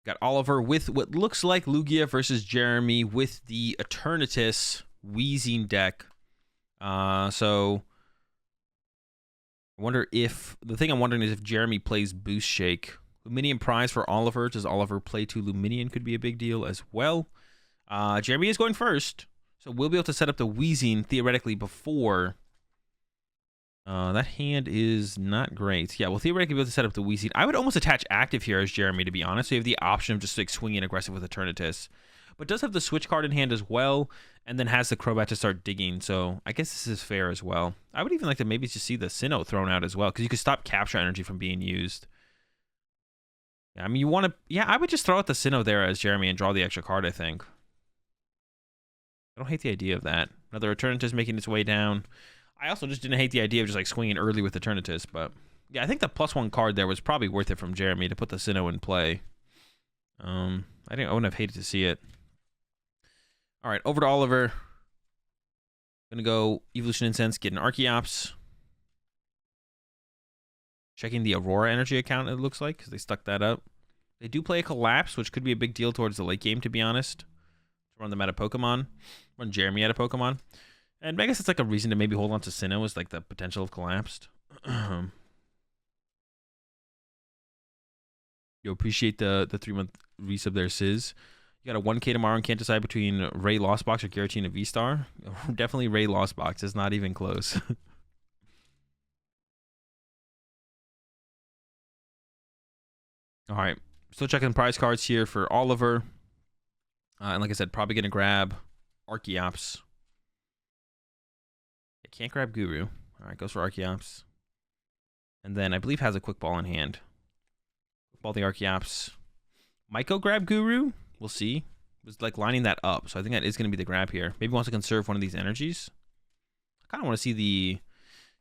Got Oliver with what looks like Lugia versus Jeremy with the Eternatus Wheezing deck. So I wonder if the thing I'm wondering is if Jeremy plays Boost Shake. Luminion prize for Oliver. Does Oliver play 2 Luminion? Could be a big deal as well. Jeremy is going first, so we'll be able to set up the Wheezing theoretically before. That hand is not great. Yeah, we'll theoretically be able to set up the Wheezing. I would almost attach active here as Jeremy, to be honest. So you have the option of just like swinging aggressive with Eternatus. But does have the switch card in hand as well, and then has the Crobat to start digging. So I guess this is fair as well. I would even like to maybe just see the Sinnoh thrown out as well, because you could stop capture energy from being used. Yeah, I mean, you want to... Yeah, I would just throw out the Sinnoh there as Jeremy and draw the extra card, I think. I don't hate the idea of that. Another Eternatus making its way down. I also just didn't hate the idea of just like swinging early with Eternatus, but yeah, I think the +1 card there was probably worth it from Jeremy to put the Sinnoh in play. I wouldn't have hated to see it. All right, over to Oliver. Gonna go Evolution Incense, get an Archeops. Checking the Aurora energy account, it looks like, because they stuck that up. They do play a Collapse, which could be a big deal towards the late game, to be honest. To run them out of Pokemon. Run Jeremy out of Pokemon. And I guess it's like a reason to maybe hold on to Sinnoh is like the potential of Collapsed. You appreciate the 3-month resub there, Sizz. You got a 1K tomorrow and can't decide between Ray Lost Box or Giratina VSTAR. Definitely Ray Lost Box. It's not even close. All right. Still checking prize cards here for Oliver. And like I said, probably going to grab Archeops. Can't grab Guru. All right, goes for Archeops. And then I believe has a Quick Ball in hand. Quick Ball the Archeops. Might go grab Guru. We'll see. It was like lining that up. So I think that is going to be the grab here. Maybe wants to conserve one of these energies. I kind of want to see the...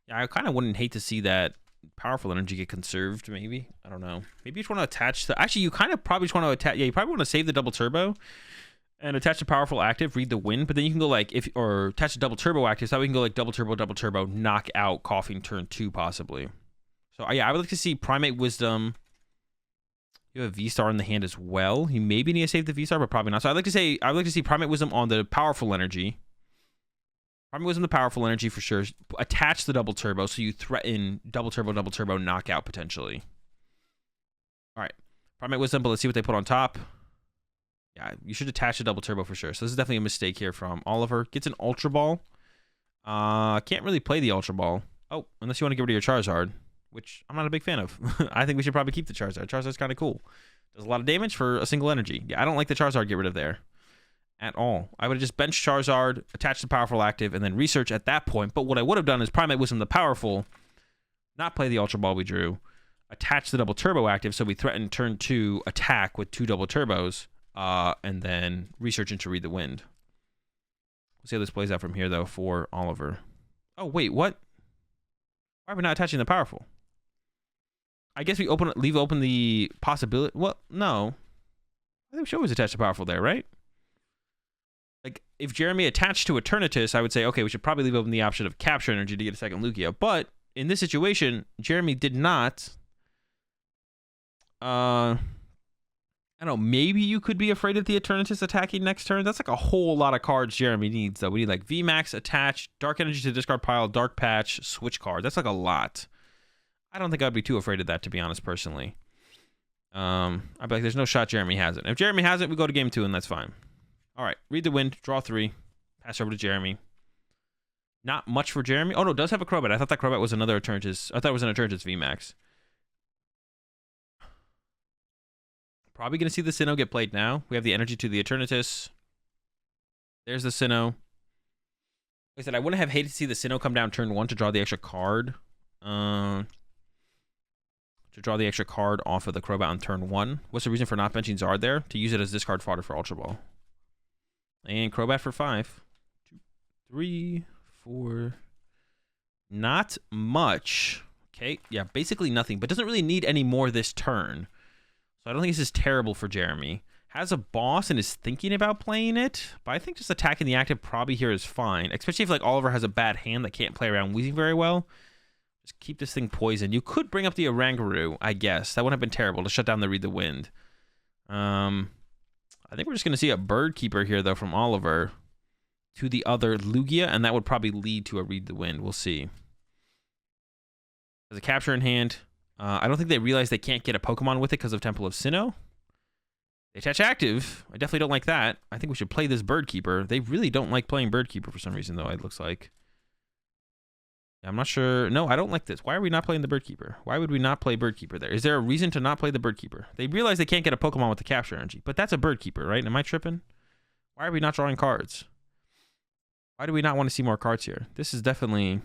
Yeah, I kind of wouldn't hate to see that powerful energy get conserved, maybe. I don't know. Maybe you just want to attach the... Actually, you kind of probably just want to attach... Yeah, you probably want to save the double turbo and attach the powerful active, read the wind, but then you can go like, or attach a double turbo active, so that we can go like double turbo, knock out Coughing turn 2 possibly. So yeah, I would like to see Primate Wisdom. You have a VSTAR in the hand as well. You maybe need to save the VSTAR, but probably not. So I would like to see Primate Wisdom on the powerful energy. Primate Wisdom the powerful energy for sure. Attach the double turbo so you threaten double turbo knockout potentially. All right, Primate Wisdom, but let's see what they put on top. Yeah, you should attach a double turbo for sure. So this is definitely a mistake here from Oliver. Gets an Ultra Ball. Can't really play the Ultra Ball. Oh, unless you want to get rid of your Charizard, which I'm not a big fan of. I think we should probably keep the Charizard. Charizard's kind of cool. Does a lot of damage for a single energy. Yeah, I don't like the Charizard get rid of there at all. I would have just benched Charizard, attached the powerful active, and then research at that point. But what I would have done is Primate Wisdom the powerful, not play the Ultra Ball we drew, attach the double turbo active so we threaten turn 2 attack with 2 double turbos. And then research into Read the Wind. We'll see how this plays out from here, though, for Oliver. Oh, wait, what? Why are we not attaching the powerful? I guess we leave open the possibility. Well, no. I think we should always attach the powerful there, right? Like, if Jeremy attached to Eternatus, I would say, okay, we should probably leave open the option of capture energy to get a second Lugia. But in this situation, Jeremy did not. I don't know, maybe you could be afraid of the Eternatus attacking next turn. That's like a whole lot of cards Jeremy needs, though. We need like VMAX, attach, Dark Energy to discard pile, Dark Patch, switch card. That's like a lot. I don't think I'd be too afraid of that, to be honest, personally. I'd be like, there's no shot Jeremy has it. If Jeremy has it, we go to game 2, and that's fine. All right, Read the Wind, draw 3, pass over to Jeremy. Not much for Jeremy. Oh, no, it does have a Crobat. I thought that Crobat was another Eternatus. I thought it was an Eternatus VMAX. Probably going to see the Sinnoh get played now. We have the energy to the Eternatus. There's the Sinnoh. Like I said, I wouldn't have hated to see the Sinnoh come down turn 1 to draw the extra card. To draw the extra card off of the Crobat on turn 1. What's the reason for not benching Zard there? To use it as discard fodder for Ultra Ball. And Crobat for 5. 2, 3, 4. Not much. Okay, yeah, basically nothing. But doesn't really need any more this turn. So I don't think this is terrible for Jeremy. Has a boss and is thinking about playing it. But I think just attacking the active probably here is fine. Especially if like Oliver has a bad hand that can't play around Weezing very well. Just keep this thing poisoned. You could bring up the Oranguru, I guess. That wouldn't have been terrible to shut down the Read the Wind. I think we're just going to see a Bird Keeper here, though, from Oliver to the other Lugia, and that would probably lead to a Read the Wind. We'll see. There's a capture in hand. I don't think they realize they can't get a Pokemon with it because of Temple of Sinnoh. They attach active. I definitely don't like that. I think we should play this Bird Keeper. They really don't like playing Bird Keeper for some reason, though, it looks like. I'm not sure. No, I don't like this. Why are we not playing the Bird Keeper? Why would we not play Bird Keeper there? Is there a reason to not play the Bird Keeper? They realize they can't get a Pokemon with the capture energy, but that's a Bird Keeper, right? Am I tripping? Why are we not drawing cards? Why do we not want to see more cards here? This is definitely...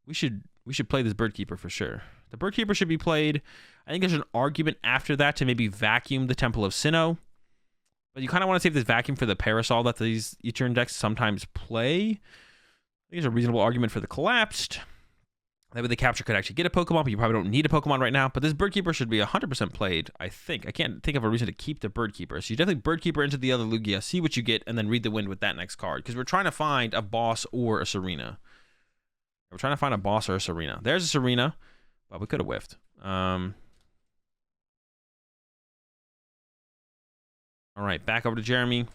We should play this Bird Keeper for sure. The Bird Keeper should be played. I think there's an argument after that to maybe vacuum the Temple of Sinnoh. But you kind of want to save this vacuum for the Parasol that these Etern decks sometimes play. I think there's a reasonable argument for the Collapsed. That way the capture could actually get a Pokemon, but you probably don't need a Pokemon right now. But this Bird Keeper should be 100% played, I think. I can't think of a reason to keep the Bird Keeper. So you definitely Bird Keeper into the other Lugia, see what you get, and then Read the Wind with that next card. Because we're trying to find a boss or a Serena. We're trying to find a boss or a Serena. There's a Serena, but we could have whiffed. All right, back over to Jeremy.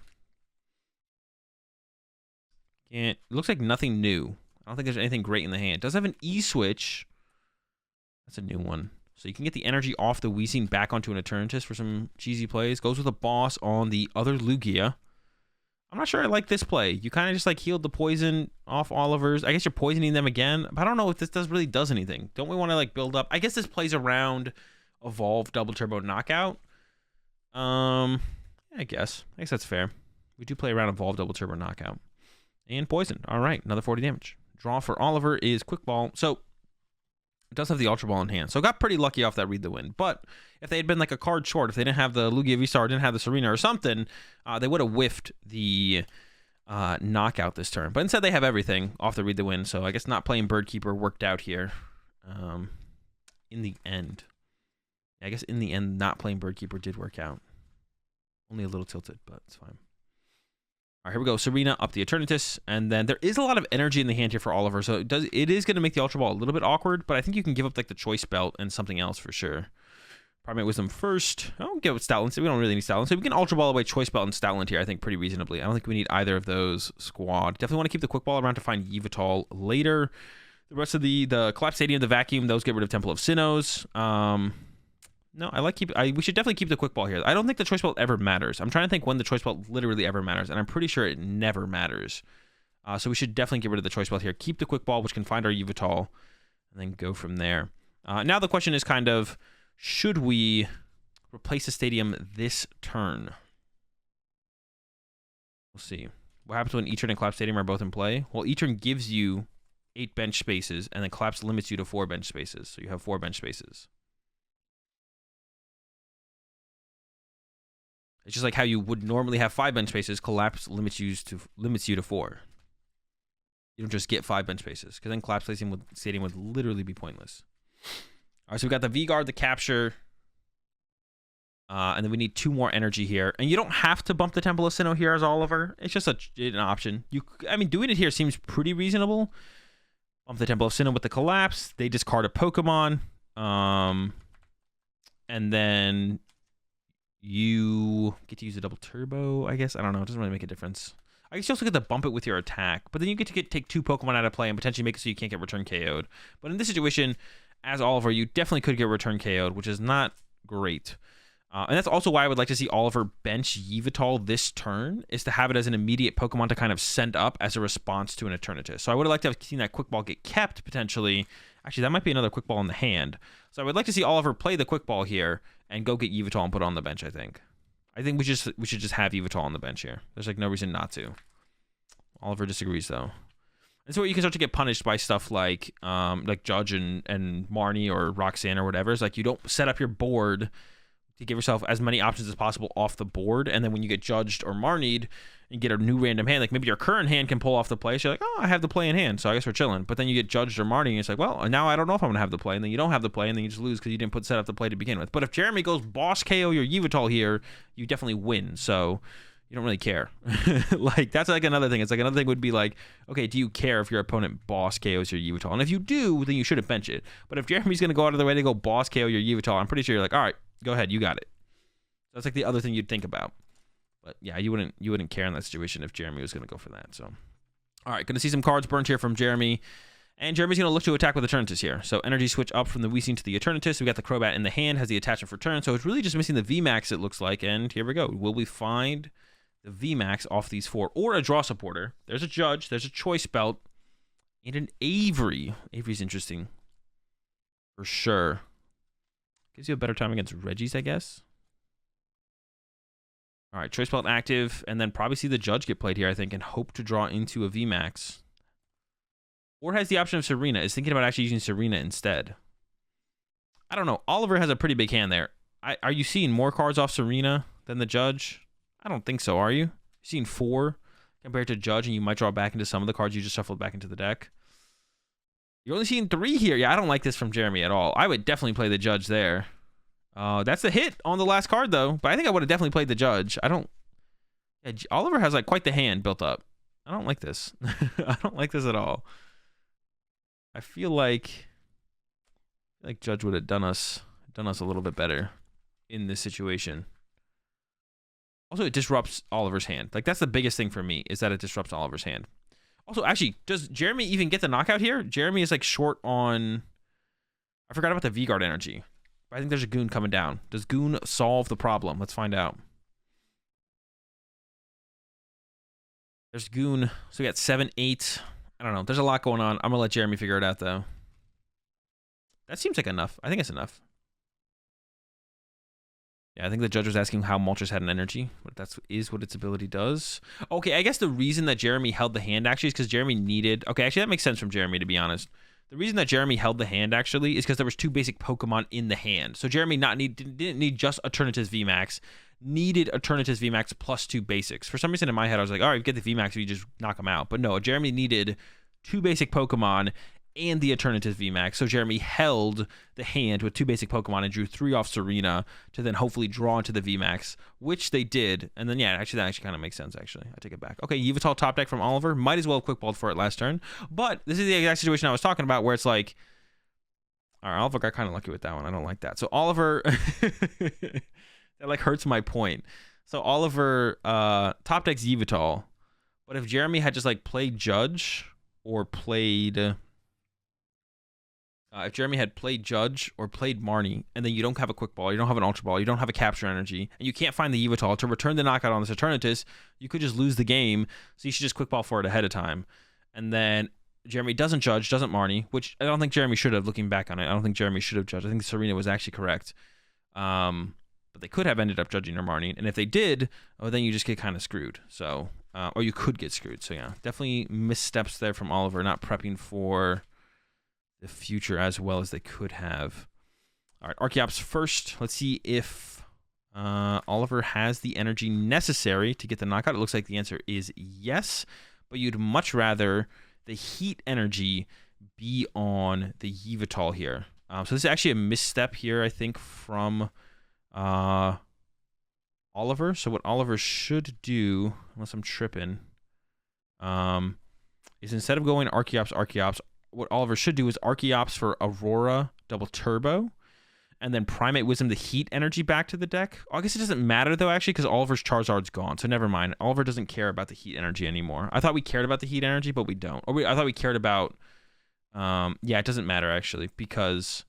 It looks like nothing new. I don't think there's anything great in the hand. It does have an E-Switch. That's a new one. So you can get the energy off the Weezing back onto an Eternatus for some cheesy plays. Goes with a boss on the other Lugia. I'm not sure I like this play. You kind of just like healed the poison off Oliver's. I guess you're poisoning them again. But I don't know if this really does anything. Don't we want to like build up? I guess this plays around Evolve Double Turbo Knockout. I guess that's fair. We do play around Evolve Double Turbo Knockout. And Poison. All right, another 40 damage. Draw for Oliver is Quick Ball. So it does have the Ultra Ball in hand. So got pretty lucky off that Read the Wind. But if they had been like a card short, if they didn't have the Lugia VSTAR, didn't have the Serena or something, they would have whiffed the knockout this turn. But instead they have everything off the Read the Wind. So I guess not playing Bird Keeper worked out here in the end. I guess in the end, not playing Bird Keeper did work out. Only a little tilted, but it's fine. All right, here we go. Serena up the Eternatus, and then there is a lot of energy in the hand here for Oliver, so it is going to make the Ultra Ball a little bit awkward, but I think you can give up like the Choice Belt and something else for sure. Primate Wisdom first. I'll get with Stoutland. We don't really need Stoutland, so we can Ultra Ball away Choice Belt and Stoutland here, I think, pretty reasonably. I don't think we need either of those squad. Definitely want to keep the Quick Ball around to find Yveltal later. The rest of the Collapse Stadium, the Vacuum, those get rid of Temple of Sinnohs. No, we should definitely keep the Quick Ball here. I don't think the Choice Belt ever matters. I'm trying to think when the Choice Belt literally ever matters, and I'm pretty sure it never matters. So we should definitely get rid of the Choice Belt here. Keep the Quick Ball, which can find our Yveltal, and then go from there. Now the question is kind of, should we replace the Stadium this turn? We'll see. What happens when Etern and Collapse Stadium are both in play? Well, Etern gives you 8 bench spaces, and then Collapse limits you to 4 bench spaces. So you have 4 bench spaces. It's just like how you would normally have 5 bench spaces. Collapse limits you to 4. You don't just get 5 bench spaces, because then Collapse Stadium would literally be pointless. All right, so we got the V-Guard, the Capture, and then we need 2 more energy here. And you don't have to bump the Temple of Sinnoh here as Oliver. It's just an option. I mean, doing it here seems pretty reasonable. Bump the Temple of Sinnoh with the Collapse. They discard a Pokemon, and then you get to use a double turbo, I guess. I don't know. It doesn't really make a difference. I guess you also get to bump it with your attack, but then you get to take 2 Pokemon out of play and potentially make it so you can't get return KO'd. But in this situation, as Oliver, you definitely could get return KO'd, which is not great. And that's also why I would like to see Oliver bench Yveltal this turn, is to have it as an immediate Pokemon to kind of send up as a response to an Eternatus. So I would have liked to have seen that Quick Ball get kept, potentially. Actually, that might be another Quick Ball in the hand. So I would like to see Oliver play the Quick Ball here and go get Yveltal and put it on the bench, I think. I think we should just have Yveltal on the bench here. There's like no reason not to. Oliver disagrees, though. And so you can start to get punished by stuff like Judge and Marnie or Roxanne or whatever. It's like you don't set up your board to give yourself as many options as possible off the board, and then when you get judged or Marnied and get a new random hand, like maybe your current hand can pull off the play, so you're like, oh, I have the play in hand, so I guess we're chilling. But then you get judged or Marnied, and it's like, well, now I don't know if I'm gonna have the play, and then you don't have the play, and then you just lose because you didn't set up the play to begin with. But if Jeremy goes boss KO your Yveltal here, you definitely win, so you don't really care. Like, that's like another thing. It's like another thing would be like, okay, do you care if your opponent boss KOs your Yveltal? And if you do, then you shouldn't bench it. But if Jeremy's gonna go out of the way to go boss KO your Yveltal, I'm pretty sure you're like, all right, go ahead, you got it. That's like the other thing you'd think about. But yeah, you wouldn't care in that situation if Jeremy was going to go for that. So, all right, going to see some cards burned here from Jeremy. And Jeremy's going to look to attack with Eternatus here. So energy switch up from the Weezing to the Eternatus. We got the Crobat in the hand, has the attachment for turn. So it's really just missing the VMAX, it looks like. And here we go. Will we find the VMAX off these 4? Or a draw supporter. There's a Judge. There's a Choice Belt. And an Avery. Avery's interesting. For sure. Gives you a better time against Reggies, I guess. All right, Choice Belt active. And then probably see the Judge get played here, I think. And hope to draw into a VMAX. Or has the option of Serena. Is thinking about actually using Serena instead. I don't know. Oliver has a pretty big hand there. Are you seeing more cards off Serena than the Judge? I don't think so, are you? You're seeing 4 compared to Judge, and you might draw back into some of the cards you just shuffled back into the deck. You're only seeing 3 here. Yeah, I don't like this from Jeremy at all. I would definitely play the Judge there. That's the hit on the last card, though. But I think I would have definitely played the Judge. I don't... Yeah, Oliver has like quite the hand built up. I don't like this. I don't like this at all. I feel like Judge would have done us a little bit better in this situation. Also, it disrupts Oliver's hand. Like, that's the biggest thing for me, is that it disrupts Oliver's hand. Also, actually, does Jeremy even get the knockout here? Jeremy is like short on... I forgot about the V-Guard energy. I think there's a Goon coming down. Does Goon solve the problem? Let's find out. There's Goon. So we got 7, 8... I don't know. There's a lot going on. I'm going to let Jeremy figure it out, though. That seems like enough. I think it's enough. Yeah, I think the Judge was asking how Moltres had an energy. But that is what its ability does. Okay, I guess the reason that Jeremy held the hand, actually, is because Jeremy needed... Okay, actually, that makes sense from Jeremy, to be honest. The reason that Jeremy held the hand, actually, is because there was 2 basic Pokemon in the hand. So Jeremy didn't need just Eternatus VMAX. Needed Eternatus VMAX plus 2 basics. For some reason in my head, I was like, all right, get the VMAX if you just knock them out. But no, Jeremy needed 2 basic Pokemon and the Eternatus VMAX. So Jeremy held the hand with 2 basic Pokemon and drew 3 off Serena to then hopefully draw into the VMAX, which they did. And then, yeah, actually, that actually kind of makes sense, actually. I take it back. Okay, Yveltal top deck from Oliver. Might as well have quick-balled for it last turn. But this is the exact situation I was talking about where it's like, all right, Oliver got kind of lucky with that one. I don't like that. So Oliver... That like hurts my point. So Oliver top decks Yveltal, but if Jeremy had just like played Judge or played if Jeremy had played Judge or played Marnie, and then you don't have a quick ball, you don't have an ultra ball, you don't have a capture energy, and you can't find the Yveltal to return the knockout on this Eternatus, you could just lose the game. So you should just quick ball for it ahead of time. And then Jeremy doesn't Judge, doesn't Marnie, which I don't think Jeremy should have. Looking back on it, I don't think Jeremy should have judged. I think Serena was actually correct. But they could have ended up judging or Marnie. And if they did, oh, then you just get kind of screwed. So, or you could get screwed. So, yeah, definitely missteps there from Oliver, not prepping for the future as well as they could have. All right, Archeops first. Let's see if Oliver has the energy necessary to get the knockout. It looks like the answer is yes, but you'd much rather the heat energy be on the Yveltal here. So this is actually a misstep here, I think, from... Oliver. So what Oliver should do, unless I'm tripping, is instead of going Archeops, what Oliver should do is Archeops for Aurora double turbo, and then Primate Wisdom the heat energy back to the deck. I guess it doesn't matter though, actually, because Oliver's Charizard's gone, so never mind. Oliver doesn't care about the heat energy anymore. I thought we cared about the heat energy, but we don't. I thought we cared about. Yeah, it doesn't matter actually, because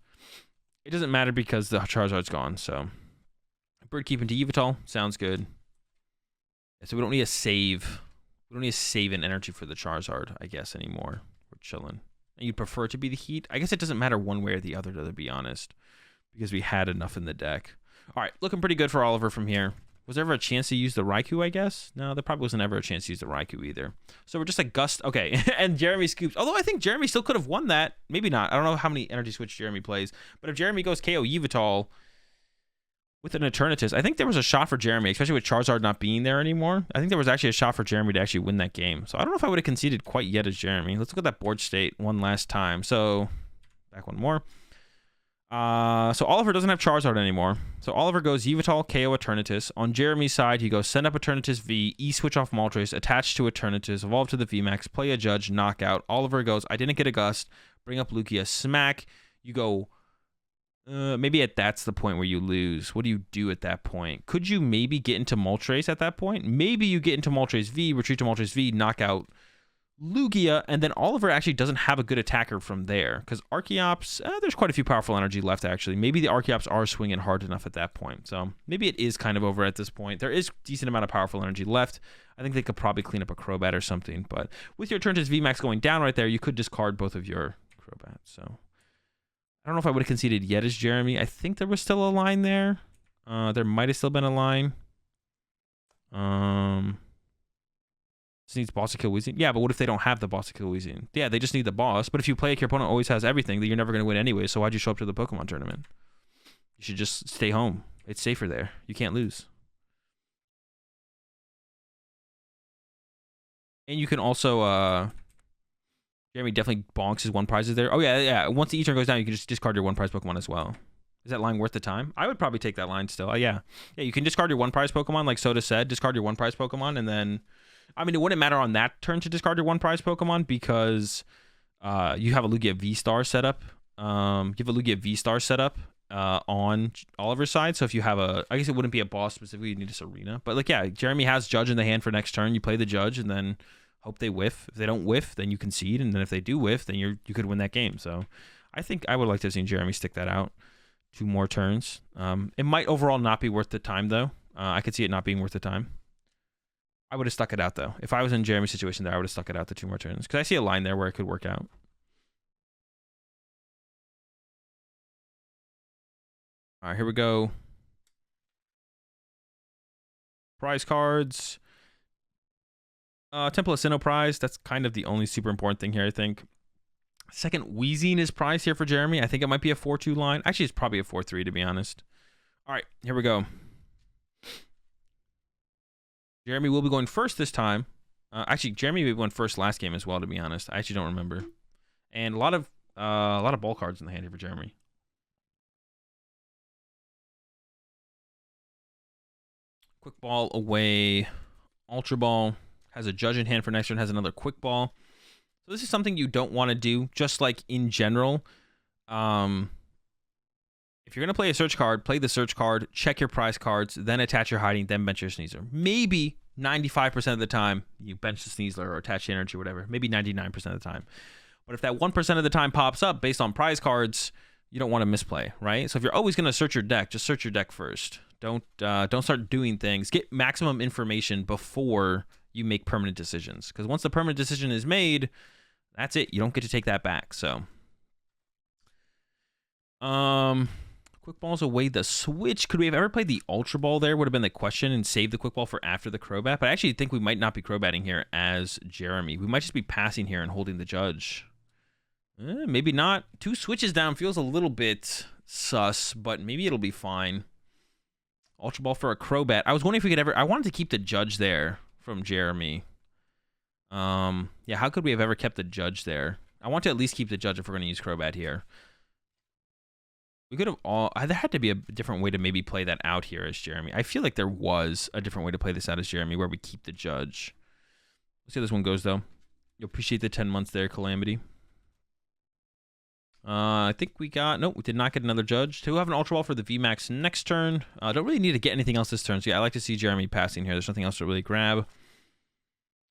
the Charizard's gone. So. Bird keeping to Yveltal sounds good. So we don't need a save. We don't need to save an energy for the Charizard, I guess, anymore. We're chilling. And you'd prefer it to be the heat? I guess it doesn't matter one way or the other, to be honest, because we had enough in the deck. All right, looking pretty good for Oliver from here. Was there ever a chance to use the Raikou, I guess? No, there probably wasn't ever a chance to use the Raikou either. So we're just like Gust. Okay, and Jeremy scoops. Although I think Jeremy still could have won that. Maybe not. I don't know how many energy switch Jeremy plays. But if Jeremy goes KO Yveltal with an Eternatus, I think there was a shot for Jeremy, especially with Charizard not being there anymore. I think there was actually a shot for Jeremy to actually win that game. So I don't know if I would have conceded quite yet as Jeremy. Let's look at that board state one last time. So back one more. So Oliver doesn't have Charizard anymore. So Oliver goes Yveltal, KO Eternatus. On Jeremy's side, he goes send up Eternatus V, E-switch off Moltres, attach to Eternatus, evolve to the VMAX, play a Judge, knockout. Oliver goes, I didn't get a Gust, bring up Lugia, smack. You go Maybe that's the point where you lose. What do you do at that point? Could you maybe get into Moltres at that point? Maybe you get into Moltres V, retreat to Moltres V, knock out Lugia, and then Oliver actually doesn't have a good attacker from there. Because Archeops, there's quite a few powerful energy left, actually. Maybe the Archeops are swinging hard enough at that point. So maybe it is kind of over at this point. There is decent amount of powerful energy left. I think they could probably clean up a Crobat or something. But with your Eternatus VMAX going down right there, you could discard both of your Crobats. So I don't know if I would have conceded yet as Jeremy. I think there was still a line there. There might have still been a line. Just needs boss to kill Weezing. Yeah, but what if they don't have the boss to kill Weezing? Yeah, they just need the boss. But if you play like your opponent always has everything, then you're never going to win anyway. So why'd you show up to the Pokemon tournament? You should just stay home. It's safer there. You can't lose. And you can also... Jeremy definitely bonks his one prizes there. Oh, yeah. Once the E-turn goes down, you can just discard your one prize Pokemon as well. Is that line worth the time? I would probably take that line still. Yeah. Yeah, you can discard your one prize Pokemon, like Soda said. Discard your one prize Pokemon, and then... I mean, it wouldn't matter on that turn to discard your one prize Pokemon because you have a Lugia VSTAR set up. You have a Lugia VSTAR set up on Oliver's side. So if you have I guess it wouldn't be a boss specifically. You need this arena. But like, yeah, Jeremy has Judge in the hand for next turn. You play the Judge and then hope they whiff. If they don't whiff, then you concede. And then if they do whiff, then you could win that game. So I think I would like to have seen Jeremy stick that out 2 more turns. It might overall not be worth the time, though. I could see it not being worth the time. I would have stuck it out, though. If I was in Jeremy's situation there, I would have stuck it out the 2 more turns. Because I see a line there where it could work out. All right, here we go. Prize cards. Temple of Sinnoh prize. That's kind of the only super important thing here, I think. Second Weezing is prize here for Jeremy. I think it might be a 4-2 line. Actually, it's probably a 4-3, to be honest. All right, here we go. Jeremy will be going first this time. Actually, Jeremy went first last game as well, to be honest. I actually don't remember. And a lot of ball cards in the hand here for Jeremy. Quick Ball away. Ultra Ball has a Judge in hand for next turn. Has another Quick Ball. So this is something you don't want to do. Just like in general, if you're going to play a search card, play the search card, check your prize cards, then attach your hiding, then bench your Sneasler. Maybe 95% of the time, you bench the Sneasler or attach the energy or whatever. Maybe 99% of the time. But if that 1% of the time pops up based on prize cards, you don't want to misplay, right? So if you're always going to search your deck, just search your deck first. Don't start doing things. Get maximum information before you make permanent decisions. Because once the permanent decision is made, that's it. You don't get to take that back. So, Quick Ball's away the switch. Could we have ever played the Ultra Ball there? Would have been the question, and save the Quick Ball for after the Crobat. But I actually think we might not be Crobatting here as Jeremy. We might just be passing here and holding the Judge. Maybe not. 2 switches down feels a little bit sus, but maybe it'll be fine. Ultra Ball for a Crobat. I was wondering if we could ever... I wanted to keep the Judge there from Jeremy. Yeah, how could we have ever kept the Judge there? I want to at least keep the Judge if we're going to use Crobat here. We could have all... There had to be a different way to maybe play that out here as Jeremy. I feel like there was a different way to play this out as Jeremy where we keep the Judge. Let's see how this one goes, though. You'll appreciate the 10 months there, Calamity. I think we got... Nope, we did not get another Judge. To have an Ultra Ball for the VMAX next turn. Don't really need to get anything else this turn. So yeah, I like to see Jeremy passing here. There's nothing else to really grab.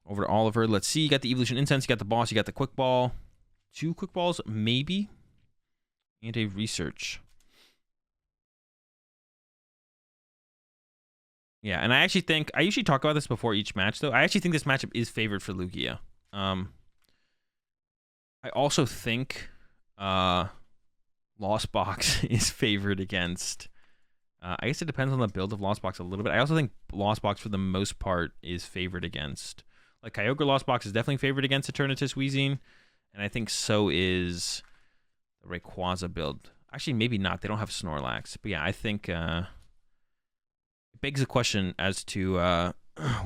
Over to Oliver. Let's see. You got the Evolution Incense. You got the Boss. You got the Quick Ball. 2 Quick Balls, maybe. And a Research. Yeah, and I actually think... I usually talk about this before each match, though. I actually think this matchup is favored for Lugia. I also think... Lost Box is favored against... I guess it depends on the build of Lost Box a little bit. I also think Lost Box, for the most part, is favored against... Like, Kyogre Lost Box is definitely favored against Eternatus Weezing. And I think so is the Rayquaza build. Actually, maybe not. They don't have Snorlax. But yeah, I think... it begs the question as to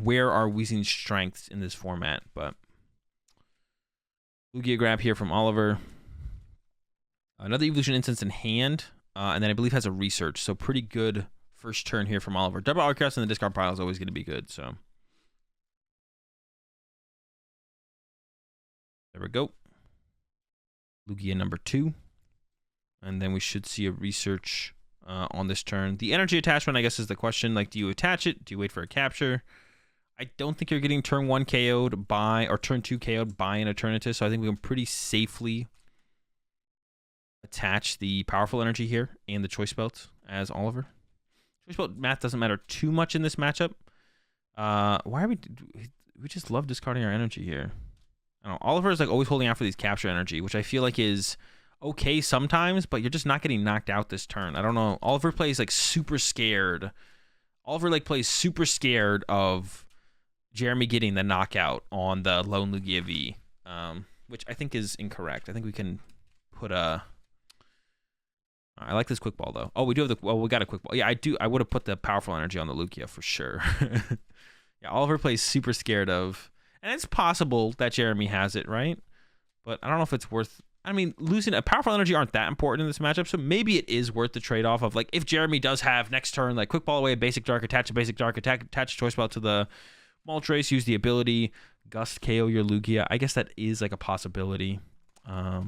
where are Weezing's strengths in this format. But Lugia grab here from Oliver. Another Evolution Instance in hand. And then I believe has a Research. So pretty good first turn here from Oliver. Double Arceus in the discard pile is always going to be good. So there we go. Lugia number 2. And then we should see a research on this turn. The energy attachment, I guess, is the question. Like, do you attach it? Do you wait for a capture? I don't think you're getting turn 1 KO'd by, or turn 2 KO'd by an Eternatus, so I think we can pretty safely attach the powerful energy here and the choice belt as Oliver. Choice belt math doesn't matter too much in this matchup. Why are we just love discarding our energy here. I don't know. Oliver is like always holding out for these capture energy, which I feel like is okay sometimes, but you're just not getting knocked out this turn. I don't know. Oliver plays like super scared. Oliver like plays super scared of Jeremy getting the knockout on the lone Lugia V, which I think is incorrect. I think we can put a... I like this quick ball though. Oh, we do have the... Well, we got a quick ball. Yeah, I do. I would have put the powerful energy on the Lugia for sure. Yeah, Oliver plays super scared of... And it's possible that Jeremy has it, right? But I don't know if it's worth... I mean, losing a powerful energy aren't that important in this matchup, so maybe it is worth the trade-off of, like, if Jeremy does have next turn, like, quick ball away a basic dark, attach a basic dark, attach choice belt to the Moltres, use the ability, gust KO your Lugia. I guess that is, like, a possibility. I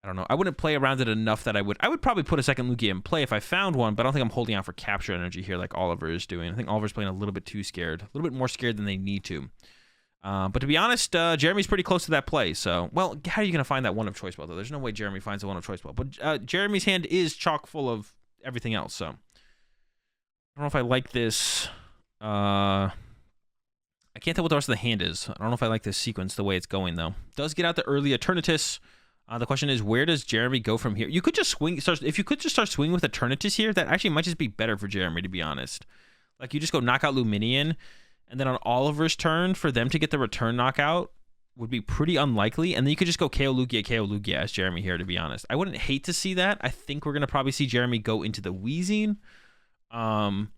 don't know. I wouldn't play around it enough that I would probably put a second Lugia in play if I found one, but I don't think I'm holding out for capture energy here like Oliver is doing. I think Oliver's playing a little bit too scared, a little bit more scared than they need to. But to be honest, Jeremy's pretty close to that play. So, well, how are you going to find that one of choice belt, though? There's no way Jeremy finds a one of choice belt. But Jeremy's hand is chock full of everything else. So, I don't know if I like this. I can't tell what the rest of the hand is. I don't know if I like this sequence the way it's going, though. Does get out the early Eternatus. The question is, where does Jeremy go from here? You could just swing. If you could just start swinging with Eternatus here, that actually might just be better for Jeremy, to be honest. Like, you just go knock out Luminion. And then on Oliver's turn, for them to get the return knockout would be pretty unlikely. And then you could just go KO Lugia as Jeremy here, to be honest. I wouldn't hate to see that. I think we're going to probably see Jeremy go into the Wheezing. And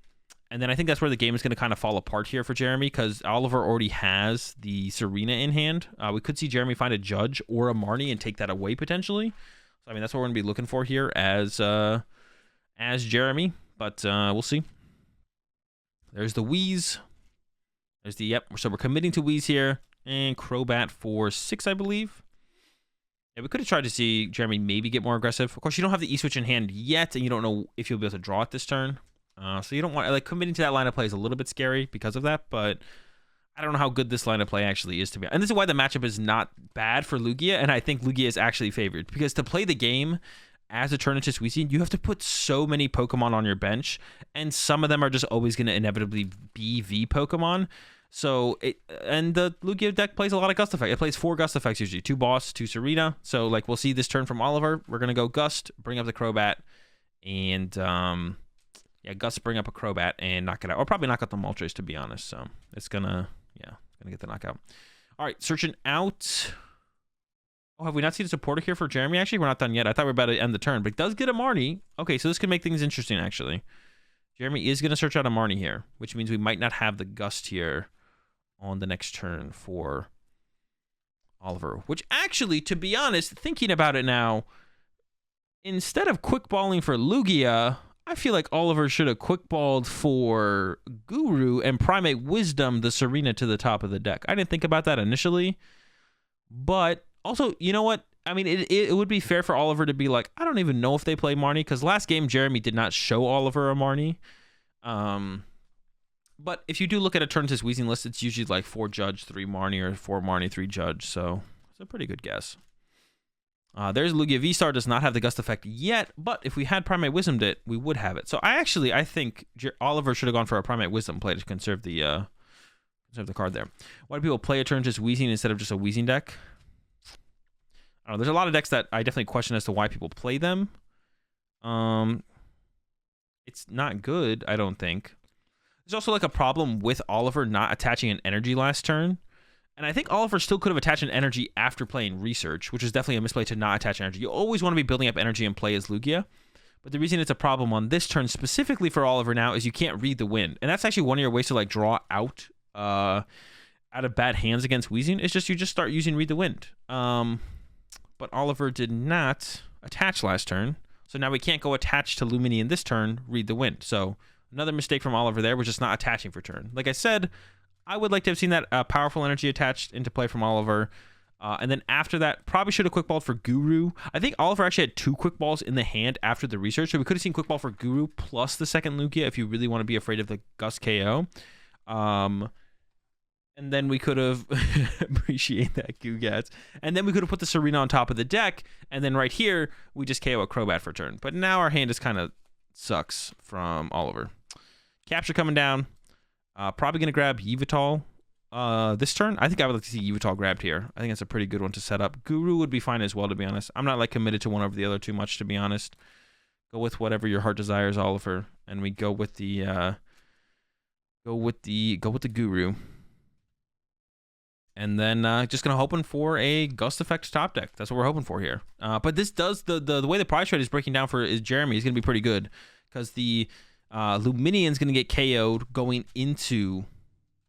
then I think that's where the game is going to kind of fall apart here for Jeremy, because Oliver already has the Serena in hand. We could see Jeremy find a Judge or a Marnie and take that away potentially. So, I mean, that's what we're going to be looking for here as Jeremy. But we'll see. There's the Wheeze. There's the, yep, so we're committing to Wheeze here. And Crobat for 6, I believe. Yeah, we could have tried to see Jeremy maybe get more aggressive. Of course, you don't have the E-Switch in hand yet, and you don't know if you'll be able to draw it this turn. So you don't want, like, committing to that line of play is a little bit scary because of that, but I don't know how good this line of play actually is to be. And this is why the matchup is not bad for Lugia, and I think Lugia is actually favored. Because to play the game as Eternatus Weezing, you have to put so many Pokemon on your bench, and some of them are just always going to inevitably be V Pokemon. So, and the Lugia deck plays a lot of Gust Effects. It plays 4 Gust Effects usually. 2 Boss, 2 Serena. So, like, we'll see this turn from Oliver. We're going to go Gust, bring up the Crobat, and, yeah, Gust, bring up a Crobat, and knock it out. Or probably knock out the Moltres, to be honest. So, it's going to, yeah, going to get the knockout. All right, searching out. Oh, have we not seen a supporter here for Jeremy, actually? We're not done yet. I thought we were about to end the turn, but it does get a Marnie. Okay, so this can make things interesting, actually. Jeremy is going to search out a Marnie here, which means we might not have the Gust here on the next turn for Oliver. Which actually, to be honest, thinking about it now, instead of quick balling for Lugia, I feel like Oliver should have quick balled for Guru and Primate Wisdom the Serena to the top of the deck. I didn't think about that initially, but also, you know what? I mean, it would be fair for Oliver to be like, I don't even know if they play Marnie, because last game Jeremy did not show Oliver a Marnie. But if you do look at a Eternatus Weezing list, it's usually like 4 Judge, 3 Marnie, or 4 Marnie, 3 Judge. So it's a pretty good guess. There's Lugia. VSTAR does not have the Gust effect yet, but if we had Primate Wisdomed it, we would have it. So I think Oliver should have gone for a Primate Wisdom play to conserve the card there. Why do people play Eternatus Weezing instead of just a Weezing deck? I don't know. There's a lot of decks that I definitely question as to why people play them. It's not good, I don't think. There's also like a problem with Oliver not attaching an energy last turn. And I think Oliver still could have attached an energy after playing Research, which is definitely a misplay to not attach energy. You always want to be building up energy and play as Lugia. But the reason it's a problem on this turn specifically for Oliver now is you can't read the wind. And that's actually one of your ways to like draw out of bad hands against Weezing. It's just you just start using Read the Wind. But Oliver did not attach last turn. So now we can't go attach to Lumini in this turn, Read the Wind. So another mistake from Oliver there. We're just not attaching for turn. Like I said, I would like to have seen that powerful energy attached into play from Oliver. And then after that, probably should have quick balled for Guru. I think Oliver actually had 2 quick balls in the hand after the research. So we could have seen quick ball for Guru plus the second Lugia if you really want to be afraid of the Gust KO. And then we could have appreciate that Gugats. And then we could have put the Serena on top of the deck. And then right here, we just KO a Crobat for turn. But now our hand is kind of sucks from Oliver. Capture coming down. Probably going to grab Yveltal this turn. I think I would like to see Yveltal grabbed here. I think it's a pretty good one to set up. Guru would be fine as well, to be honest. I'm not like committed to one over the other too much, to be honest. Go with whatever your heart desires, Oliver. And we go with the Guru. And then just gonna hoping for a Gust Effect top deck. That's what we're hoping for here. But this does the way the prize trade is breaking down for Jeremy is gonna be pretty good because the Luminian's gonna get KO'd going into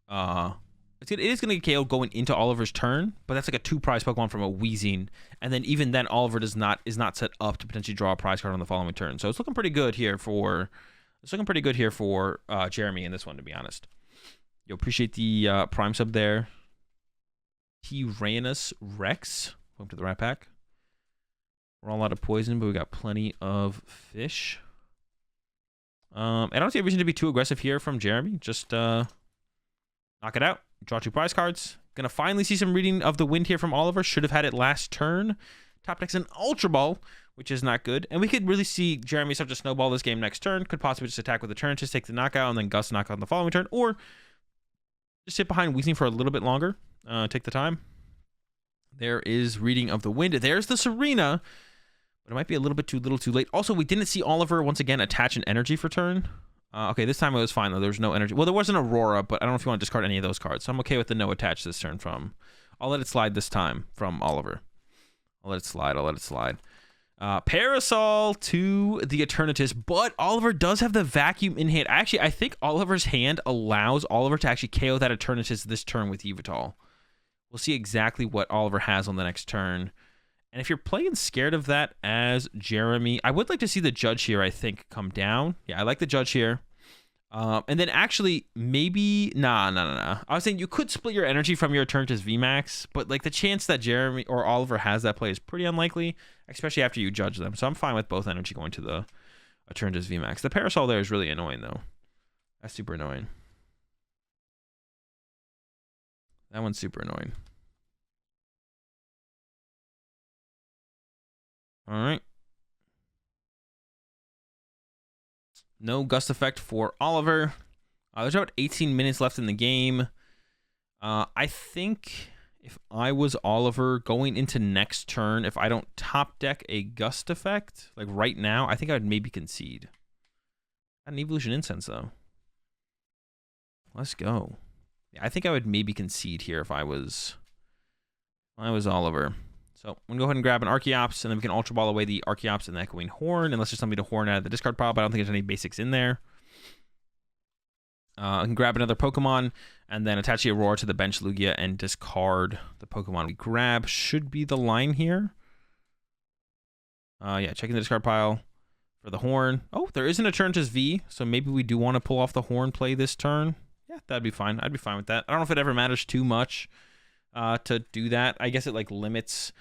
it is gonna get KO'd going into Oliver's turn, but that's like a 2 prize Pokemon from a Weezing, and then even then Oliver is not set up to potentially draw a prize card on the following turn. So it's looking pretty good here for Jeremy in this one, to be honest. Yo, appreciate the Prime sub there. Tyrannus Rex. Welcome to the Rat Pack. We're all out of poison, but we got plenty of fish. I don't see a reason to be too aggressive here from Jeremy. Just knock it out. Draw 2 prize cards. Gonna finally see some reading of the wind here from Oliver. Should have had it last turn. Top deck's an Ultra Ball, which is not good. And we could really see Jeremy start to snowball this game next turn. Could possibly just attack with a turn, just take the knockout, and then Gust knock out on the following turn. Or just sit behind Weezing for a little bit longer. Take the time. There is reading of the wind. There's the Serena, but it might be a little bit too little too late. Also, we didn't see Oliver once again attach an energy for turn. Okay, this time it was fine though. There was no energy. Well, there was an Aurora, but I don't know if you want to discard any of those cards. So I'm okay with the no attach this turn from. I'll let it slide this time from Oliver. I'll let it slide. Parasol to the Eternatus, but Oliver does have the Vacuum in hand. Actually, I think Oliver's hand allows Oliver to actually KO that Eternatus this turn with Yveltal. We'll see exactly what Oliver has on the next turn. And if you're playing scared of that as Jeremy, I would like to see the Judge here, I think, come down. Yeah, I like the Judge here. And then actually, maybe... Nah. I was saying you could split your energy from your Eternatus VMAX, but like the chance that Jeremy or Oliver has that play is pretty unlikely, especially after you judge them. So I'm fine with both energy going to the Eternatus VMAX. The Parasol there is really annoying, though. That's super annoying. That one's super annoying. All right. No Gust Effect for Oliver. There's about 18 minutes left in the game. I think if I was Oliver going into next turn, if I don't top deck a Gust Effect, like right now, I think I would maybe concede. Got an Evolution Incense, though. Let's go. Yeah, I think I would maybe concede here if I was Oliver. So I'm going to go ahead and grab an Archeops, and then we can Ultra Ball away the Archeops and the Echoing Horn, unless there's something to horn out of the discard pile, but I don't think there's any basics in there. I can grab another Pokemon, and then attach the Aurora to the bench Lugia and discard the Pokemon we grab. Should be the line here. Yeah, checking the discard pile for the Horn. Oh, there isn't a Eternatus V, so maybe we do want to pull off the Horn play this turn. Yeah, that'd be fine. I'd be fine with that. I don't know if it ever matters too much to do that. I guess it like limits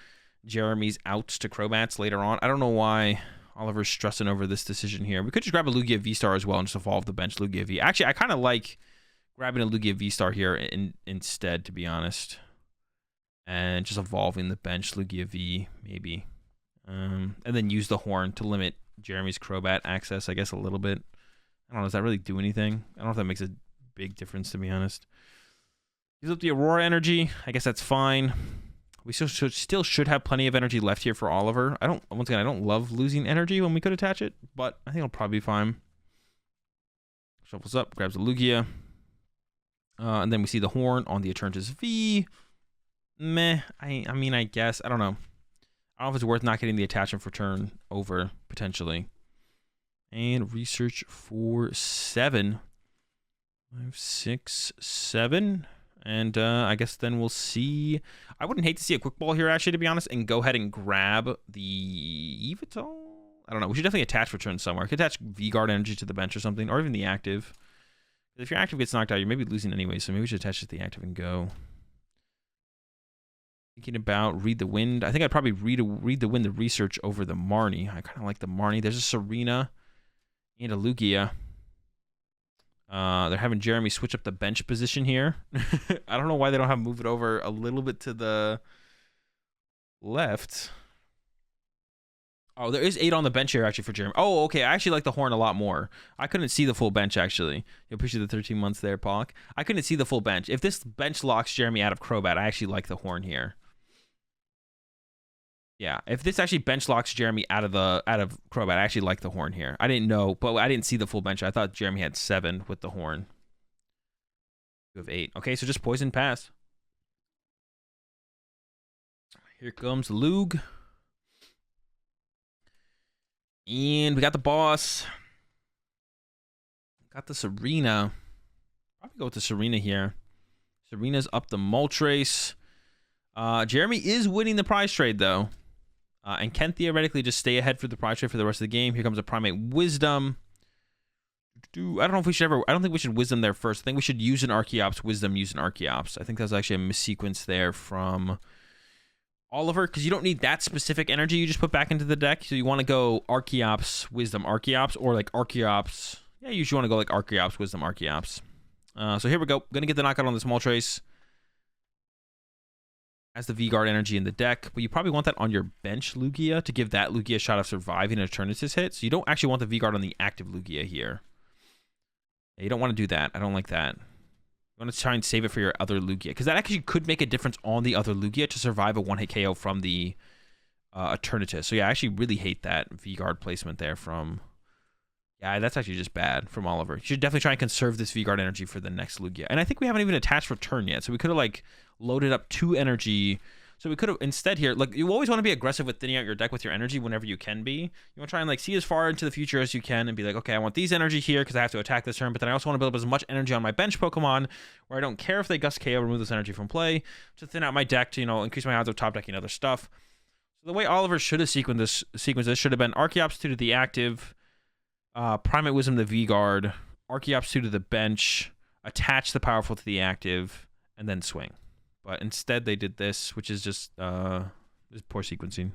Jeremy's outs to Crobats later on. I don't know why Oliver's stressing over this decision here. We could just grab a Lugia V-Star as well and just evolve the bench Lugia V. Actually, I kind of like grabbing a Lugia V-Star here instead, to be honest. And just evolving the bench Lugia V, maybe. And then use the Horn to limit Jeremy's Crobat access, I guess, a little bit. I don't know, does that really do anything? I don't know if that makes a big difference, to be honest. Use up the Aurora energy. I guess that's fine. We still should have plenty of energy left here for Oliver. Once again, I don't love losing energy when we could attach it, but I think it'll probably be fine. Shuffles up, grabs the Lugia. And then we see the Horn on the Eternatus V. Meh. I mean, I guess. I don't know. I don't know if it's worth not getting the attachment for turn over, potentially. And research for 7. 5, 6, 7. And I guess then we'll see. I wouldn't hate to see a quick ball here, actually, to be honest, and go ahead and grab the Yveltal. I don't know. We should definitely attach return somewhere. I could attach V-Guard energy to the bench or something, or even the active. If your active gets knocked out, you're maybe losing anyway, so maybe we should attach it to the active and go. Thinking about Read the Wind. I think I'd probably read the Wind, the research over the Marnie. I kind of like the Marnie. There's a Serena and a Lugia. They're having Jeremy switch up the bench position here. I don't know why they don't have move it over a little bit to the left. Oh, there is 8 on the bench here, actually, for Jeremy. Oh, okay. I actually like the horn a lot more. I couldn't see the full bench, actually. You appreciate the 13 months there, Pac. I couldn't see the full bench. If this bench locks Jeremy out of Crobat, I actually like the horn here. Yeah, if this actually bench locks Jeremy out of Crobat, I actually like the horn here. I didn't know, but I didn't see the full bench. I thought Jeremy had 7 with the horn. You have 8. Okay, so just poison pass. Here comes Lug. And we got the boss. Got the Serena. Probably go with the Serena here. Serena's up the Moltres. Jeremy is winning the prize trade, though. And can theoretically just stay ahead for the prize trade for the rest of the game. Here comes a Primate Wisdom. I don't know if we should ever... I don't think we should Wisdom there first. I think we should use an Archeops, Wisdom, use an Archeops. I think that's actually a missequence there from Oliver, because you don't need that specific energy you just put back into the deck. So you want to go Archeops, Wisdom, Archeops, or like Archeops. Yeah, you usually want to go like Archeops, Wisdom, Archeops. So here we go. Going to get the knockout on this Moltres. Has the V-Guard energy in the deck, but you probably want that on your bench Lugia to give that Lugia a shot of surviving an Eternatus hit. So you don't actually want the V-Guard on the active Lugia here. Yeah, you don't want to do that. I don't like that. You want to try and save it for your other Lugia, because that actually could make a difference on the other Lugia to survive a one-hit KO from the Eternatus. So yeah, I actually really hate that V-Guard placement there from... Yeah, that's actually just bad from Oliver. You should definitely try and conserve this V-Guard energy for the next Lugia. And I think we haven't even attached Return yet, so we could have like loaded up 2 energy. So we could have instead here, like, you always want to be aggressive with thinning out your deck with your energy whenever you can be. You want to try and like see as far into the future as you can and be like, okay, I want these energy here because I have to attack this turn, but then I also want to build up as much energy on my bench Pokemon where I don't care if they Gust KO, remove this energy from play, to thin out my deck to, you know, increase my odds of top decking other stuff. So the way Oliver should have sequenced this should have been Archeops 2 to the active, Primate Wisdom to the V-Guard, Archeops 2 to the bench, attach the powerful to the active, and then swing. But instead they did this, which is just poor sequencing.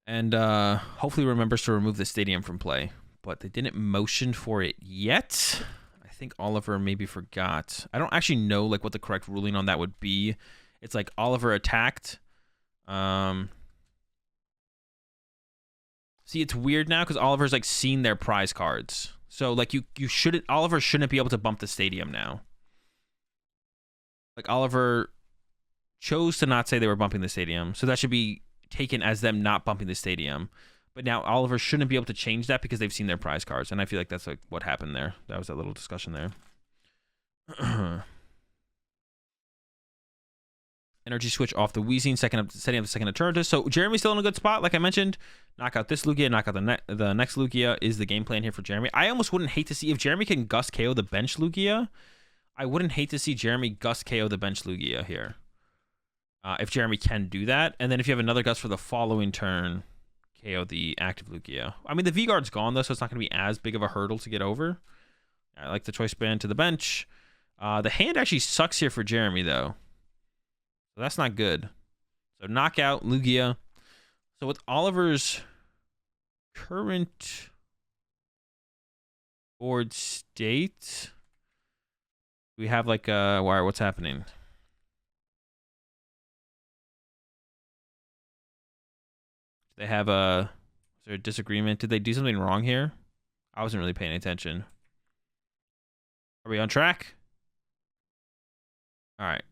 And hopefully remembers to remove the stadium from play. But they didn't motion for it yet. I think Oliver maybe forgot. I don't actually know like what the correct ruling on that would be. It's like Oliver attacked. See, it's weird now because Oliver's like seen their prize cards. So like you shouldn't, Oliver shouldn't be able to bump the stadium now. Like Oliver chose to not say they were bumping the stadium, so that should be taken as them not bumping the stadium. But now Oliver shouldn't be able to change that because they've seen their prize cards, and I feel like that's like what happened there. That was that little discussion there. Energy switch off the Weezing, setting up the second Eternatus. So Jeremy's still in a good spot, like I mentioned. Knock out this Lugia, knock out the next Lugia is the game plan here for Jeremy. I almost wouldn't hate to see if Jeremy can Gust KO the bench Lugia. I wouldn't hate to see Jeremy Gust KO the bench Lugia here. If Jeremy can do that. And then if you have another Gust for the following turn, KO the active Lugia. I mean, the V-Guard's gone, though, so it's not going to be as big of a hurdle to get over. I like the Choice Band to the bench. The hand actually sucks here for Jeremy, though. So that's not good. So knockout, Lugia. So with Oliver's current board state... We have like what's happening? They have is there a disagreement? Did they do something wrong here? I wasn't really paying attention. Are we on track? All right.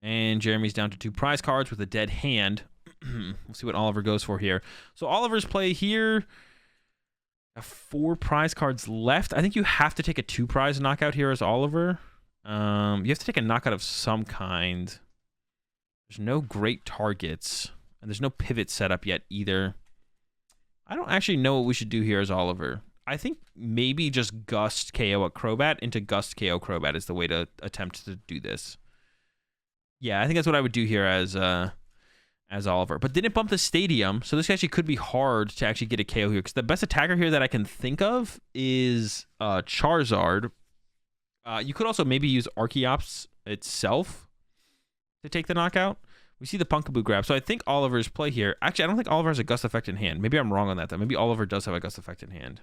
And Jeremy's down to 2 prize cards with a dead hand. We'll see what Oliver goes for here. So Oliver's play here. 4 prize cards left. I think you have to take a 2 prize knockout here as Oliver. You have to take a knockout of some kind. There's no great targets. And there's no pivot set up yet either. I don't actually know what we should do here as Oliver. I think maybe just Gust KO at Crobat into Gust KO Crobat is the way to attempt to do this. Yeah, I think that's what I would do here as Oliver. But didn't bump the stadium, so this actually could be hard to actually get a KO here. Because the best attacker here that I can think of is Charizard. You could also maybe use Archeops itself. to take the knockout. We see the Punkaboo grab. So I think Oliver's play here. Actually, I don't think Oliver has a Gust Effect in hand. Maybe I'm wrong on that, though. Maybe Oliver does have a Gust Effect in hand.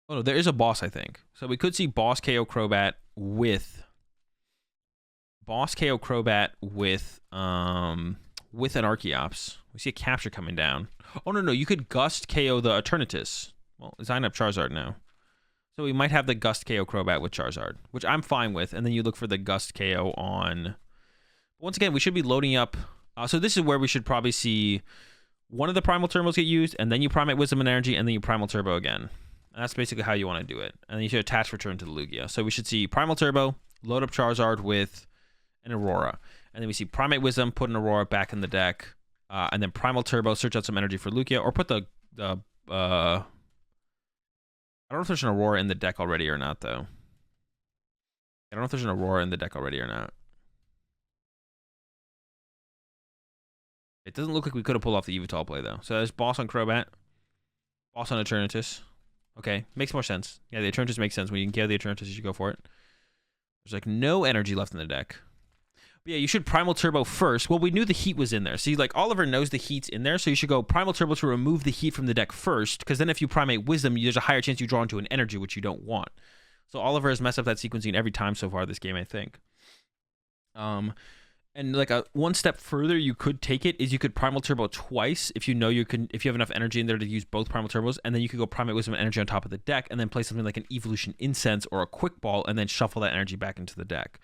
Oh, no, there is a boss, I think. So we could see Boss KO Crobat with... Boss KO Crobat with an Archeops. We see a Capture coming down. Oh, no, you could Gust KO the Eternatus. Well, it's eyeing up Charizard now. So we might have the Gust KO Crobat with Charizard, which I'm fine with. And then you look for the Gust KO on... Once again, we should be loading up... so this is where we should probably see one of the Primal Turbos get used, and then you Primate Wisdom and Energy, and then you Primal Turbo again. And that's basically how you want to do it. And then you should attach Return to the Lugia. So we should see Primal Turbo, load up Charizard with an Aurora. And then we see Primate Wisdom, put an Aurora back in the deck, and then Primal Turbo, search out some energy for Lugia, or put the I don't know if there's an Aurora in the deck already or not, though. I don't know if there's an Aurora in the deck already or not. It doesn't look like we could have pulled off the Yveltal play, though. So there's Boss on Crobat. Boss on Eternatus. Okay, makes more sense. Yeah, the Eternatus makes sense. When you can KO the Eternatus, you should go for it. There's like no energy left in the deck. But yeah, you should Primal Turbo first. Well, we knew the heat was in there. See, like Oliver knows the heat's in there, so you should go Primal Turbo to remove the heat from the deck first, because then if you Primate Wisdom, there's a higher chance you draw into an energy, which you don't want. So Oliver has messed up that sequencing every time so far this game, I think. And like one step further you could take it is you could Primal Turbo twice if you know you have enough energy in there to use both Primal Turbos, and then you could go Primate Wisdom and Energy on top of the deck, and then play something like an Evolution Incense or a Quick Ball, and then shuffle that energy back into the deck.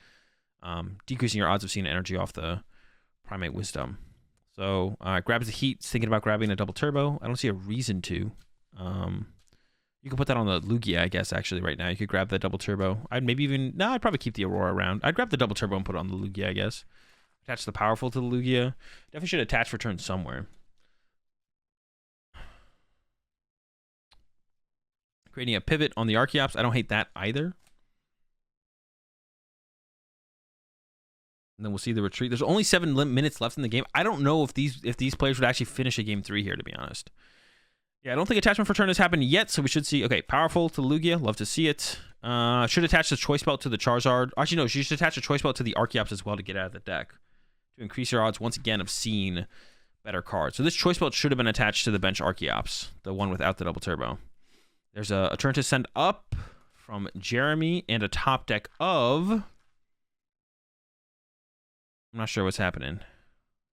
Decreasing your odds of seeing energy off the Primate Wisdom. So grabs the heat, thinking about grabbing a double turbo. I don't see a reason to. You could put that on the Lugia, I guess, actually, right now. You could grab that double turbo. I'd probably keep the Aurora around. I'd grab the double turbo and put it on the Lugia, I guess. Attach the Powerful to the Lugia. Definitely should attach Return somewhere. Creating a pivot on the Archeops. I don't hate that either. And then we'll see the retreat. There's only 7 minutes left in the game. I don't know if these players would actually finish a game 3 here, to be honest. Yeah, I don't think attachment for turn has happened yet, so we should see... Okay, Powerful to Lugia. Love to see it. Should attach the Choice Belt to the Charizard. Actually, no, you should attach the Choice Belt to the Archeops as well to get out of the deck, to increase your odds, once again, of seeing better cards. So this Choice Belt should have been attached to the bench Archeops, the one without the double turbo. There's a turn to send up from Jeremy and a top deck of... I'm not sure what's happening.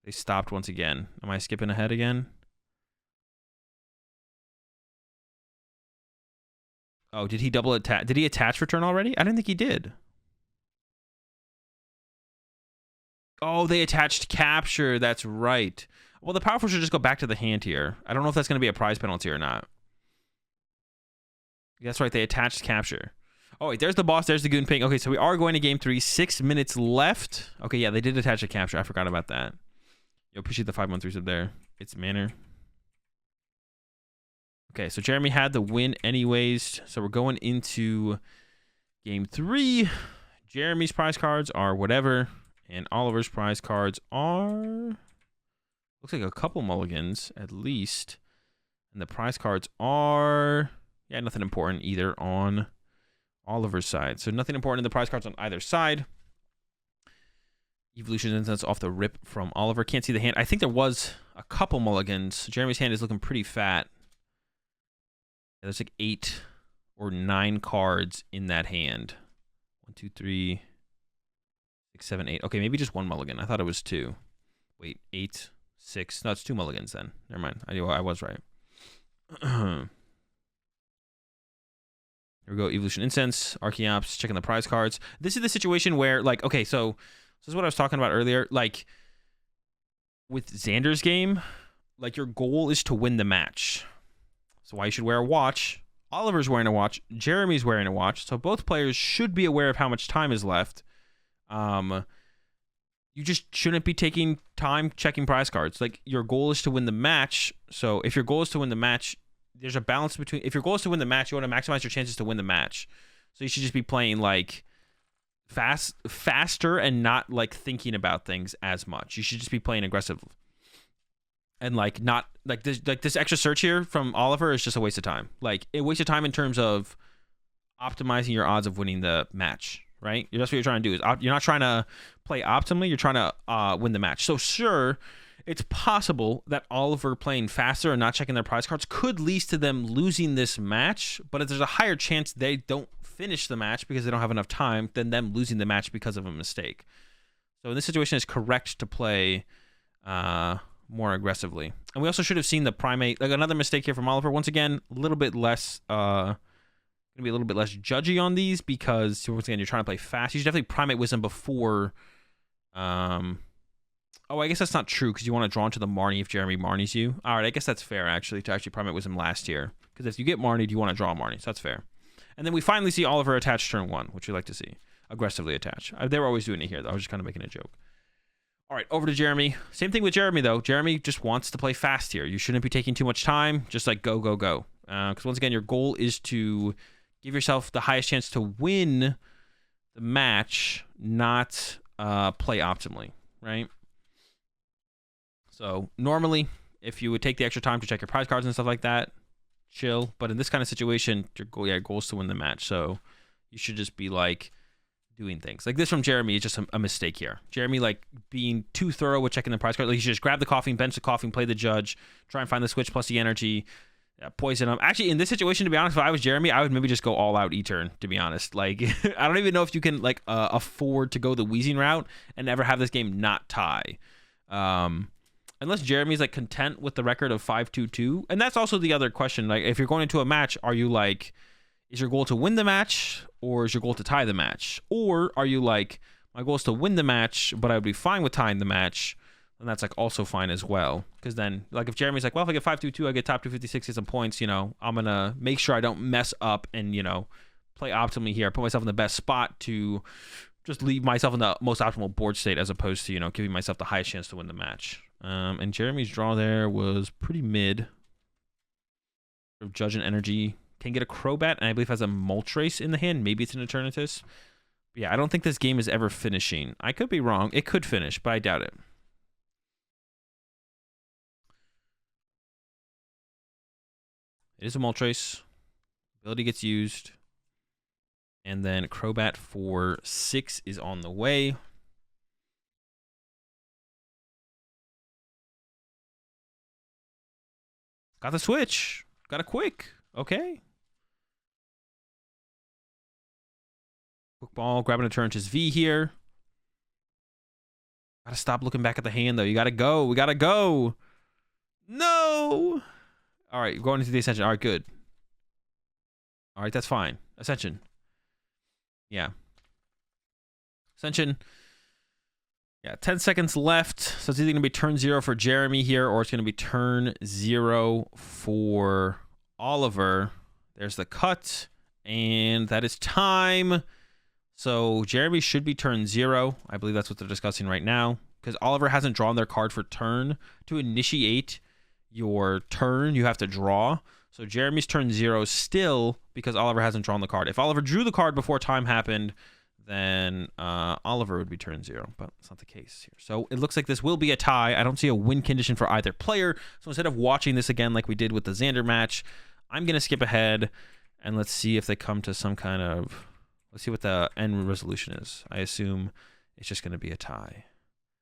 They stopped once again. Am I skipping ahead again? Oh, did he double attach? Did he attach Return already? I didn't think he did. Oh, they attached Capture. That's right. Well, the Powerful should just go back to the hand here. I don't know if that's going to be a prize penalty or not. That's right. They attached Capture. Oh, wait. There's the boss. There's the Goon Ping. Okay, so we are going to game 3. 6 minutes left. Okay, yeah, they did attach a Capture. I forgot about that. Yo, appreciate the 513 sub there. It's Manor. Okay, so Jeremy had the win anyways. So we're going into game 3. Jeremy's prize cards are whatever. And Oliver's prize cards are... Looks like a couple mulligans, at least. And the prize cards are... Yeah, nothing important either on Oliver's side. So nothing important in the prize cards on either side. Evolution Incense off the rip from Oliver. Can't see the hand. I think there was a couple mulligans. Jeremy's hand is looking pretty fat. Yeah, there's like 8 or 9 cards in that hand. 1, 2, 3, 6, 7, 8. Okay, maybe just 1 mulligan. I thought it was 2. Wait, 8, 6. No, it's 2 mulligans then. Never mind. I was right. Here we go. Evolution Incense, Archeops, checking the prize cards. This is the situation where, like, okay, so this is what I was talking about earlier. Like, with Xander's game, like, your goal is to win the match. So why you should wear a watch. Oliver's wearing a watch. Jeremy's wearing a watch. So both players should be aware of how much time is left. You just shouldn't be taking time checking prize cards. Like, your goal is to win the match. So if your goal is to win the match, there's a balance between... If your goal is to win the match, you want to maximize your chances to win the match. So you should just be playing, like, faster and not, like, thinking about things as much. You should just be playing aggressive. And, like, not... Like this extra search here from Oliver is just a waste of time. Like, a waste of time in terms of optimizing your odds of winning the match, right? That's what you're trying to do. Is you're not trying to play optimally. You're trying to win the match. So sure, it's possible that Oliver playing faster and not checking their prize cards could lead to them losing this match, but if there's a higher chance they don't finish the match because they don't have enough time than them losing the match because of a mistake. So in this situation, it's correct to play more aggressively. And we also should have seen the primate, like another mistake here from Oliver. Once again, a little bit less, gonna be a little bit less judgy on these because once again, you're trying to play fast. You should definitely primate wisdom before, oh, I guess that's not true because you want to draw into the Marnie if Jeremy Marnies you. All right, I guess that's fair actually to actually primate wisdom last year because if you get Marnied, you want to draw Marnie, so that's fair. And then we finally see Oliver attach turn 1, which we like to see. Aggressively attach. They were always doing it here, though. I was just kind of making a joke. All right, over to Jeremy. Same thing with Jeremy, though. Jeremy just wants to play fast here. You shouldn't be taking too much time. Just like go, go, go. Because once again, your goal is to give yourself the highest chance to win the match, not play optimally, right? So normally, if you would take the extra time to check your prize cards and stuff like that, chill. But in this kind of situation, your goal is to win the match. So you should just be like doing things like this from Jeremy is just a mistake here. Jeremy like being too thorough with checking the prize card. Like you should just grab the coffee, bench the coffee, play the judge, try and find the switch plus the energy, poison them. Actually, in this situation, to be honest, if I was Jeremy, I would maybe just go all out E-turn, to be honest. Like I don't even know if you can like afford to go the wheezing route and never have this game not tie. Unless Jeremy's like content with the record of 5-2-2. And that's also the other question. Like if you're going into a match, are you like, is your goal to win the match or is your goal to tie the match? Or are you like, my goal is to win the match, but I would be fine with tying the match. And that's like also fine as well. Because then like if Jeremy's like, well, if I get 5-2-2, I get top 256, get some points, you know, I'm going to make sure I don't mess up and, you know, play optimally here. Put myself in the best spot to just leave myself in the most optimal board state as opposed to, you know, giving myself the highest chance to win the match. And Jeremy's draw there was pretty mid. Judge and energy. Can get a Crobat, and I believe has a Moltres in the hand. Maybe it's an Eternatus. But yeah, I don't think this game is ever finishing. I could be wrong. It could finish, but I doubt it. It is a Moltres. Ability gets used. And then Crobat for 6 is on the way. Got the switch. Got a quick. Okay. Quick ball, grabbing a turn to V here. Gotta stop looking back at the hand, though. You gotta go. We gotta go. No. All right, going into the Ascension. All right, good. All right, that's fine. Ascension. Yeah. Ascension. Yeah, 10 seconds left. So it's either going to be turn 0 for Jeremy here or it's going to be turn 0 for Oliver. There's the cut. And that is time. So Jeremy should be turn 0. I believe that's what they're discussing right now. Because Oliver hasn't drawn their card for turn. To initiate your turn, you have to draw. So Jeremy's turn 0 still because Oliver hasn't drawn the card. If Oliver drew the card before time happened, then Oliver would be turn 0, but it's not the case here. So it looks like this will be a tie. I don't see a win condition for either player. So instead of watching this again like we did with the Xander match, I'm going to skip ahead and let's see if they come to some kind of, let's see what the end resolution is. I assume it's just going to be a tie.